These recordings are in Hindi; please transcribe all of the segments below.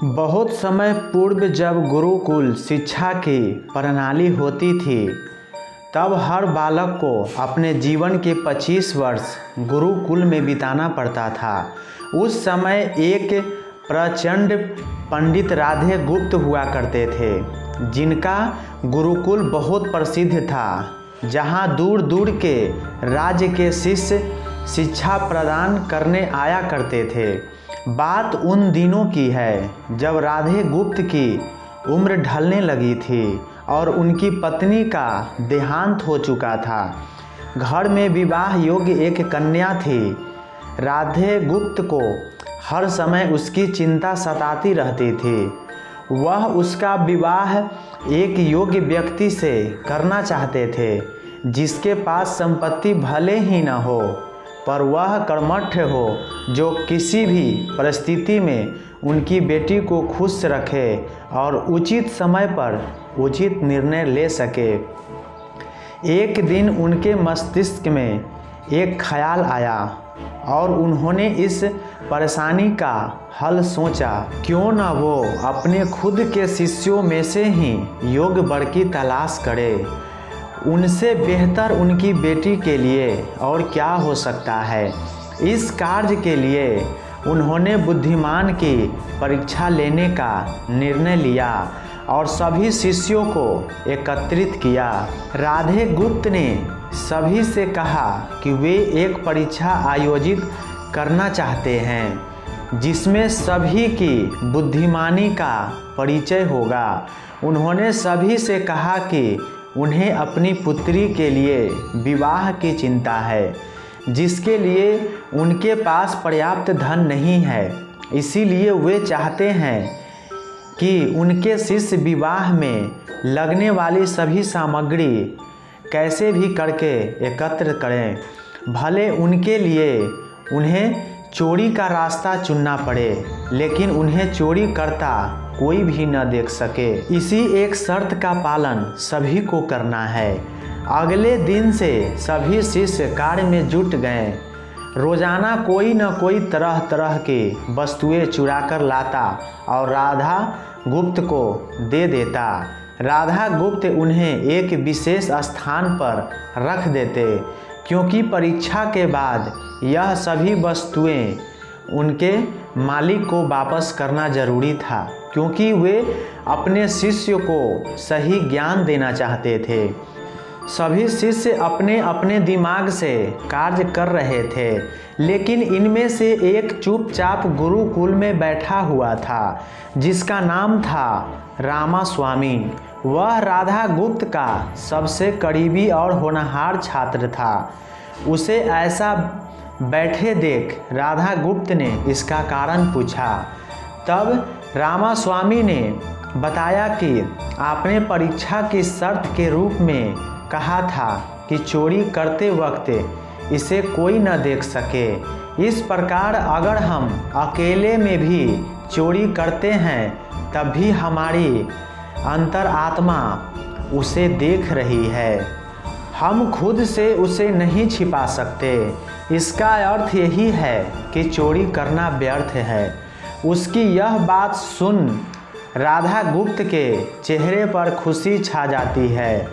बहुत समय पूर्व जब गुरुकुल शिक्षा की प्रणाली होती थी, तब हर बालक को अपने जीवन के 25 वर्ष गुरुकुल में बिताना पड़ता था। उस समय एक प्रचंड पंडित राधे गुप्त हुआ करते थे, जिनका गुरुकुल बहुत प्रसिद्ध था, जहां दूर दूर के राज्य के शिष्य शिक्षा प्रदान करने आया करते थे। बात उन दिनों की है जब राधे गुप्त की उम्र ढलने लगी थी और उनकी पत्नी का देहांत हो चुका था। घर में विवाह योग्य एक कन्या थी। राधे गुप्त को हर समय उसकी चिंता सताती रहती थी। वह उसका विवाह एक योग्य व्यक्ति से करना चाहते थे, जिसके पास संपत्ति भले ही न हो, पर वह कर्मठ हो, जो किसी भी परिस्थिति में उनकी बेटी को खुश रखे और उचित समय पर उचित निर्णय ले सके। एक दिन उनके मस्तिष्क में एक ख्याल आया और उन्होंने इस परेशानी का हल सोचा। क्यों न वो अपने खुद के शिष्यों में से ही योग्य वर की तलाश करे। उनसे बेहतर उनकी बेटी के लिए और क्या हो सकता है। इस कार्य के लिए उन्होंने बुद्धिमान की परीक्षा लेने का निर्णय लिया और सभी शिष्यों को एकत्रित किया। राधे गुप्त ने सभी से कहा कि वे एक परीक्षा आयोजित करना चाहते हैं, जिसमें सभी की बुद्धिमानी का परिचय होगा। उन्होंने सभी से कहा कि उन्हें अपनी पुत्री के लिए विवाह की चिंता है, जिसके लिए उनके पास पर्याप्त धन नहीं है। इसीलिए वे चाहते हैं कि उनके शिष्य विवाह में लगने वाली सभी सामग्री कैसे भी करके एकत्र करें, भले उनके लिए उन्हें चोरी का रास्ता चुनना पड़े, लेकिन उन्हें चोरी करता कोई भी न देख सके। इसी एक शर्त का पालन सभी को करना है। अगले दिन से सभी शिष्य कार्य में जुट गए। रोजाना कोई न कोई तरह तरह की वस्तुएं चुरा कर लाता और राधा गुप्त को दे देता। राधा गुप्त उन्हें एक विशेष स्थान पर रख देते, क्योंकि परीक्षा के बाद यह सभी वस्तुएं उनके मालिक को वापस करना जरूरी था, क्योंकि वे अपने शिष्य को सही ज्ञान देना चाहते थे। सभी शिष्य अपने अपने दिमाग से कार्य कर रहे थे, लेकिन इनमें से एक चुपचाप गुरुकुल में बैठा हुआ था, जिसका नाम था रामास्वामी। वह राधा गुप्त का सबसे करीबी और होनहार छात्र था। उसे ऐसा बैठे देख राधा गुप्त ने इसका कारण पूछा। तब रामास्वामी ने बताया कि आपने परीक्षा की शर्त के रूप में कहा था कि चोरी करते वक्त इसे कोई न देख सके। इस प्रकार अगर हम अकेले में भी चोरी करते हैं, तब भी हमारी अंतरात्मा उसे देख रही है। हम खुद से उसे नहीं छिपा सकते। इसका अर्थ यही है कि चोरी करना व्यर्थ है। उसकी यह बात सुन राधा गुप्त के चेहरे पर खुशी छा जाती है।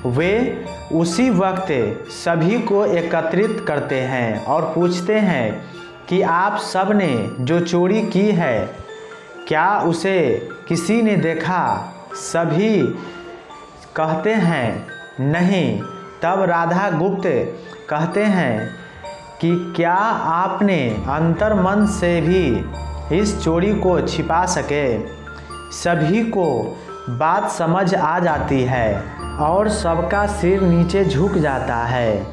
वे उसी वक्त सभी को एकत्रित करते हैं और पूछते हैं कि आप सब ने जो चोरी की है, क्या उसे किसी ने देखा? सभी कहते हैं नहीं। तब राधा गुप्त कहते हैं कि क्या आपने अंतर्मन से भी इस चोरी को छिपा सके? सभी को बात समझ आ जाती है और सबका सिर नीचे झुक जाता है,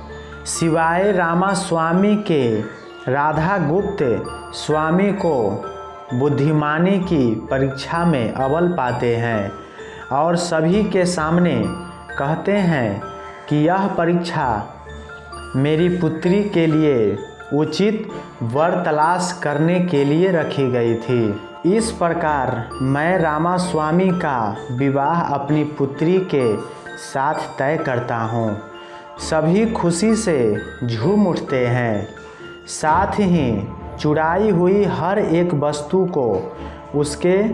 सिवाय रामास्वामी के। राधा गुप्त स्वामी को बुद्धिमानी की परीक्षा में अव्वल पाते हैं और सभी के सामने कहते हैं कि यह परीक्षा मेरी पुत्री के लिए उचित वर तलाश करने के लिए रखी गई थी। इस प्रकार मैं रामास्वामी का विवाह अपनी पुत्री के साथ तय करता हूँ। सभी खुशी से झूम उठते हैं। साथ ही चुराई हुई हर एक वस्तु को उसके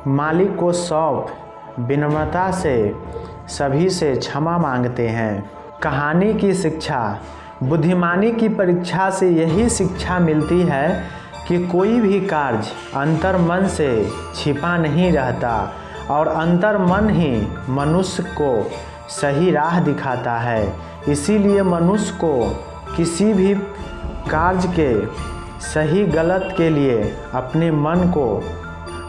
मालिक को सौंप विनम्रता से सभी से क्षमा मांगते हैं। कहानी की शिक्षा। बुद्धिमानी की परीक्षा से यही शिक्षा मिलती है कि कोई भी कार्य अंतर्मन से छिपा नहीं रहता और अंतर्मन ही मनुष्य को सही राह दिखाता है। इसीलिए मनुष्य को किसी भी कार्य के सही गलत के लिए अपने मन को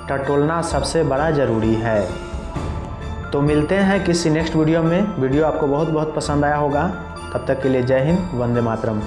टटोलना सबसे बड़ा ज़रूरी है। तो मिलते हैं किसी नेक्स्ट वीडियो में। वीडियो आपको बहुत पसंद आया होगा। तब तक के लिए जय हिंद, वंदे मातरम।